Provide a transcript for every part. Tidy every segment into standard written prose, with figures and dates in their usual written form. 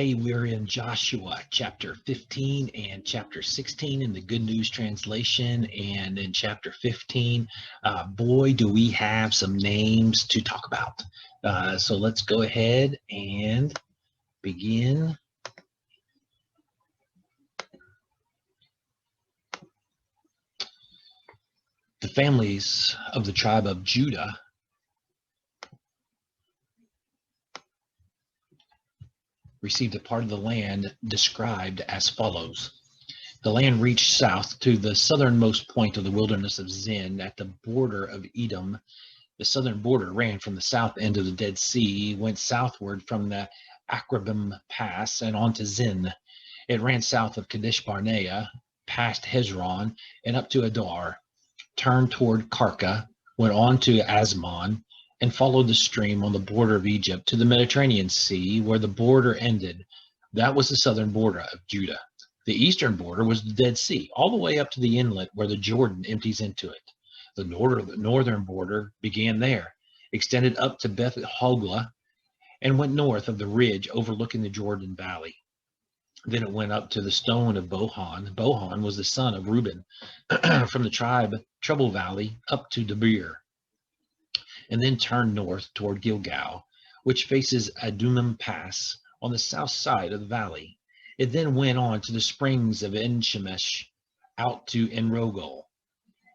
Hey, we're in Joshua chapter 15 and chapter 16 in the Good News Translation. And in chapter 15, boy, do we have some names to talk about. So let's go ahead and begin. The families of the tribe of Judah received a part of the land described as follows. The land reached south to the southernmost point of the wilderness of Zin at the border of Edom. The southern border ran from the south end of the Dead Sea, went southward from the Akrabim Pass and on to Zin. It ran south of Kadesh Barnea, past Hezron, and up to Adar, turned toward Karka, went on to Asmon, and followed the stream on the border of Egypt to the Mediterranean Sea, where the border ended. That was the southern border of Judah. The eastern border was the Dead Sea, all the way up to the inlet where the Jordan empties into it. The northern border began there, extended up to Beth Hogla, and went north of the ridge overlooking the Jordan Valley. Then it went up to the stone of Bohan. Bohan was the son of Reuben from the tribe Treble Valley up to Debir, and then turned north toward Gilgal, which faces Adumim Pass on the south side of the valley. It then went on to the springs of En-Shemesh, out to En-Rogel,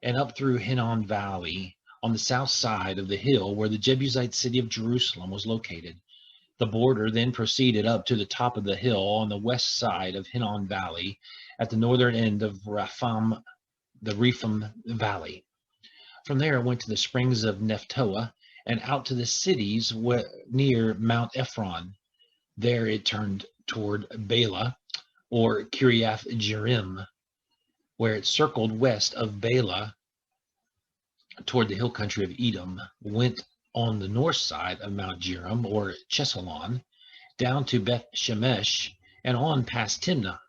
and up through Hinnom Valley on the south side of the hill where the Jebusite city of Jerusalem was located. The border then proceeded up to the top of the hill on the west side of Hinnom Valley at the northern end of the Rephaim Valley. From there it went to the springs of Nephtoah and out to the cities near Mount Ephron. There it turned toward Bela, or Kiriath Jearim, where it circled west of Bela toward the hill country of Edom, went on the north side of Mount Jearim, or Chesalon, down to Beth Shemesh, and on past Timnah.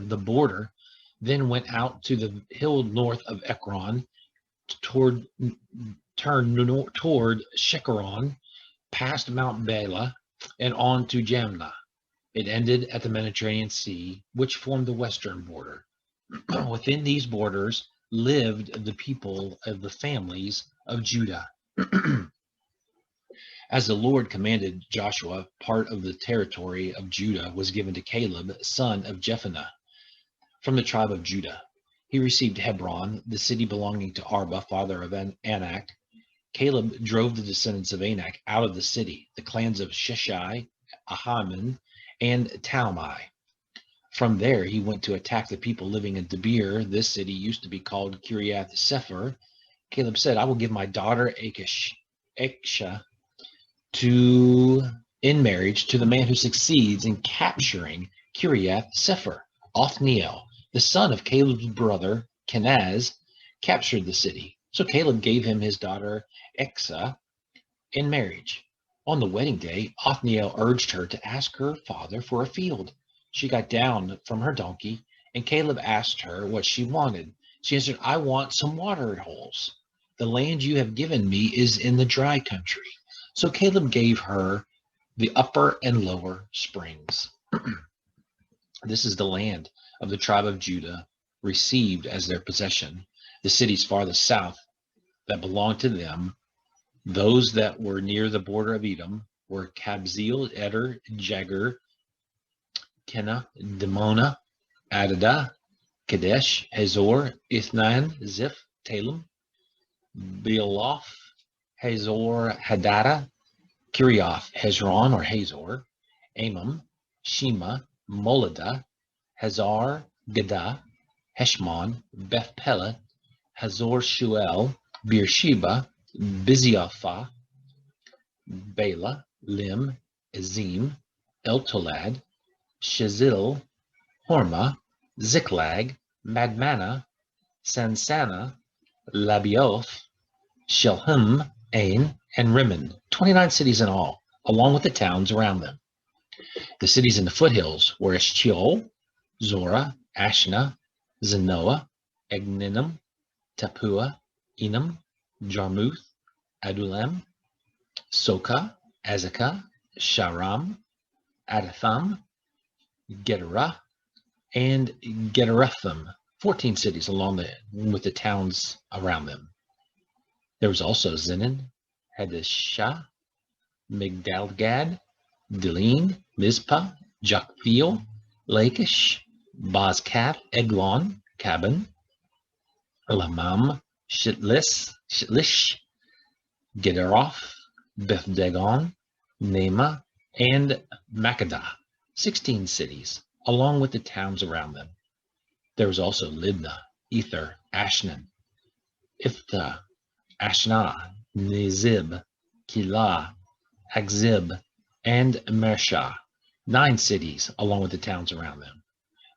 The border then went out to the hill north of Ekron, turned toward Shekaron, past Mount Bela, and on to Jamnah. It ended at the Mediterranean Sea, which formed the western border. Within these borders lived the people of the families of Judah. As the Lord commanded Joshua, part of the territory of Judah was given to Caleb, son of Jephunneh, from the tribe of Judah. He received Hebron, the city belonging to Arba, father of Anak. Caleb drove the descendants of Anak out of the city, the clans of Sheshai, Ahiman, and Talmai. From there, he went to attack the people living in Debir. This city used to be called Kiriath Sefer. Caleb said, I will give my daughter Aksha in marriage to the man who succeeds in capturing Kiriath Sefer. Othniel, the son of Caleb's brother, Kenaz, captured the city. So Caleb gave him his daughter Aksha in marriage. On the wedding day, Othniel urged her to ask her father for a field. She got down from her donkey, and Caleb asked her what she wanted. She answered, I want some water holes. The land you have given me is in the dry country. So Caleb gave her the upper and lower springs. This is the land of the tribe of Judah, received as their possession. The cities farthest south that belonged to them, those that were near the border of Edom, were Kabzeel, Eder, Jagur, Kenah, Dimona, Adada, Kadesh, Hazor, Ithnan, Ziph, Talem, Bealoth, Hazor, Hadada, Kirioth, Hezron or Hazor, Amam, Shema, Moladah, Hazar, Gadah, Heshmon, Beth Pelet, Hazor Shuel, Beersheba, Biziothah, Bela, Lim, Azim, Eltolad, Shazil, Hormah, Ziklag, Madmannah, Sansannah, Labioth, Shelhim, Ain, and Rimmon, 29 cities in all, along with the towns around them. The cities in the foothills were Eshtiol, Zorah, Ashna, Zanoah, Egninum, Tapua, Enam, Jarmuth, Adulam, Soka, Azekah, Sharam, Adatham, Gedera, and Gederathim, 14 cities with the towns around them. There was also Zenin, Hadashah, Migdalgad, Deline, Mizpah, Joktheel, Lachish, Bozkath, Eglon, Cabin, Elamam, Shitlish, Gederoth, Beth-dagon, Nema, and Makkedah, 16 cities, along with the towns around them. There was also Libnah, Ether, Ashnan, Iphthah, Ashnah, Nizib, Keilah, Achzib, and Mareshah, 9 cities, along with the towns around them.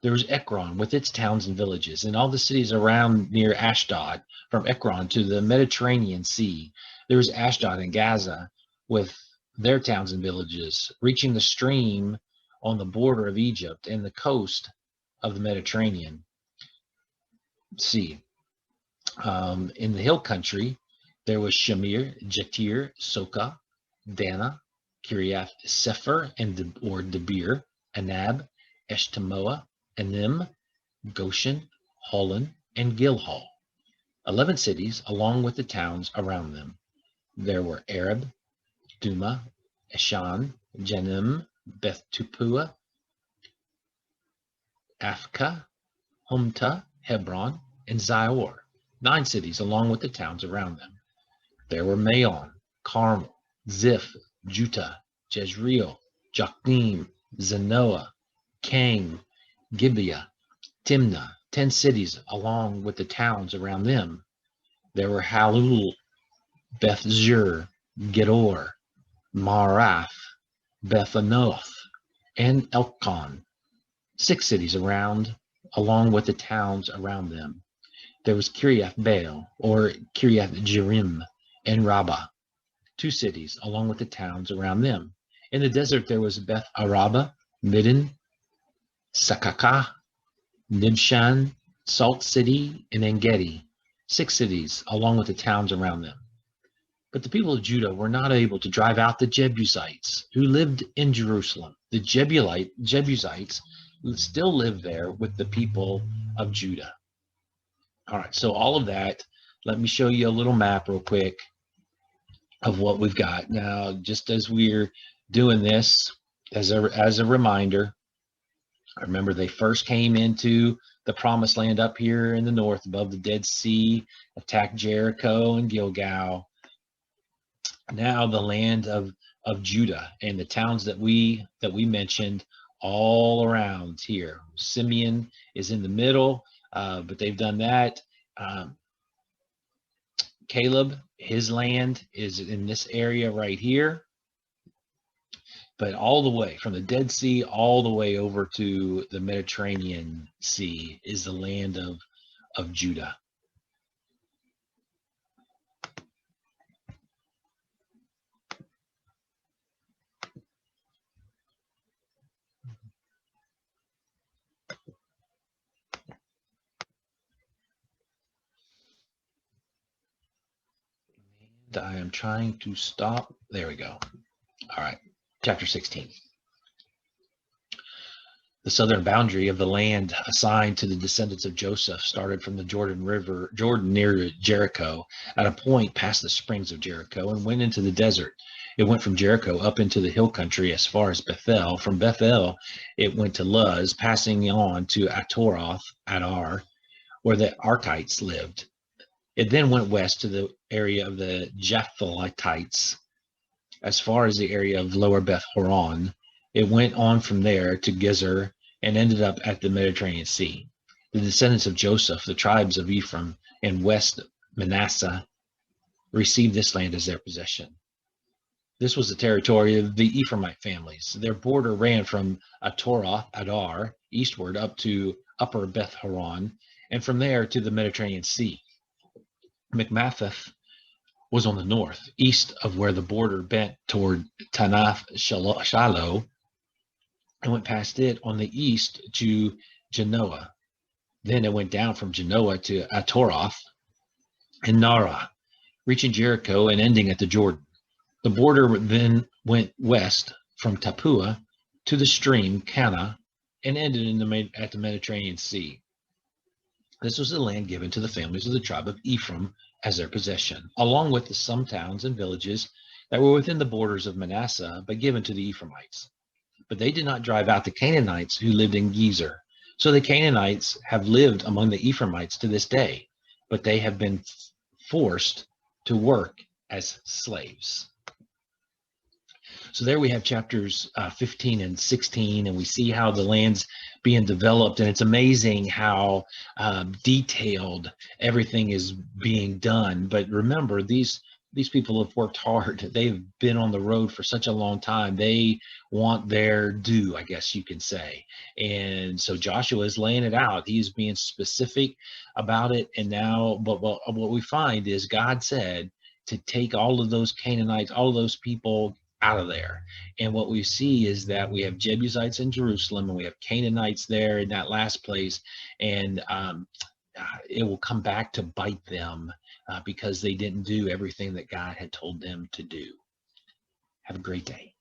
There was Ekron with its towns and villages, and all the cities around near Ashdod, from Ekron to the Mediterranean Sea. There was Ashdod and Gaza with their towns and villages, reaching the stream on the border of Egypt and the coast of the Mediterranean Sea. In the hill country, there was Shamir, Jatir, Soka, Dana, Kiriath Sefer, or Debir, Anab, Eshtemoa, Anim, Goshen, Holon, and Gilhal, 11 cities along with the towns around them. There were Arab, Duma, Eshan, Janim, Beth Tupua, Afka, Humta, Hebron, and Zior, 9 cities along with the towns around them. There were Maon, Carmel, Ziph, Juttah, Jezreel, Jokneam, Zanoah, Kang, Gibeah, Timnah, 10 cities along with the towns around them. There were Halul, Beth Zur, Gedor, Marath, Bethanoth, and Elkon, 6 cities along with the towns around them. There was Kiriath Baal, or Kiriath Jearim, and Rabbah, 2 cities along with the towns around them. In the desert there was Beth Araba, Middin, Sakakah, Nibshan, Salt City, and Engedi, 6 cities along with the towns around them. But the people of Judah were not able to drive out the Jebusites who lived in Jerusalem. The Jebusites still lived there with the people of Judah. All right, so all of that, let me show you a little map real quick of what we've got. Now, just as we're doing this, as a reminder, I remember they first came into the promised land up here in the north above the Dead Sea, attacked Jericho and Gilgal. Now the land of Judah and the towns that we mentioned all around here. Simeon is in the middle, but they've done that. Caleb, his land is in this area right here. But all the way from the Dead Sea all the way over to the Mediterranean Sea is the land of Judah. I am trying to stop. There we go. All right. Chapter 16. The southern boundary of the land assigned to the descendants of Joseph started from the Jordan near Jericho, at a point past the springs of Jericho, and went into the desert. It went from Jericho up into the hill country as far as Bethel. From Bethel, it went to Luz, passing on to Atoroth, Adar, where the Arkites lived. It then went west to the area of the Japhlethites, as far as the area of Lower Beth Horon. It went on from there to Gezer and ended up at the Mediterranean Sea. The descendants of Joseph, the tribes of Ephraim and West Manasseh, received this land as their possession. This was the territory of the Ephraimite families. Their border ran from Atoroth, Adar, eastward up to Upper Beth Horon, and from there to the Mediterranean Sea. Mikmatheth was on the north, east of where the border bent toward Tanath Shiloh, and went past it on the east to Genoa. Then it went down from Genoa to Atoroth and Nara, reaching Jericho and ending at the Jordan. The border then went west from Tapua to the stream Kana and ended in at the Mediterranean Sea. This was the land given to the families of the tribe of Ephraim as their possession, along with some towns and villages that were within the borders of Manasseh, but given to the Ephraimites. But they did not drive out the Canaanites who lived in Gezer. So the Canaanites have lived among the Ephraimites to this day, but they have been forced to work as slaves. So there we have chapters 15 and 16, and we see how the land's being developed, and it's amazing how detailed everything is being done. But remember, these people have worked hard. They've been on the road for such a long time. They want their due, I guess you can say. And so Joshua is laying it out. He's being specific about it. And now, but what we find is God said to take all of those Canaanites, all of those people out of there. And what we see is that we have Jebusites in Jerusalem, and we have Canaanites there in that last place, and it will come back to bite them because they didn't do everything that God had told them to do. Have a great day.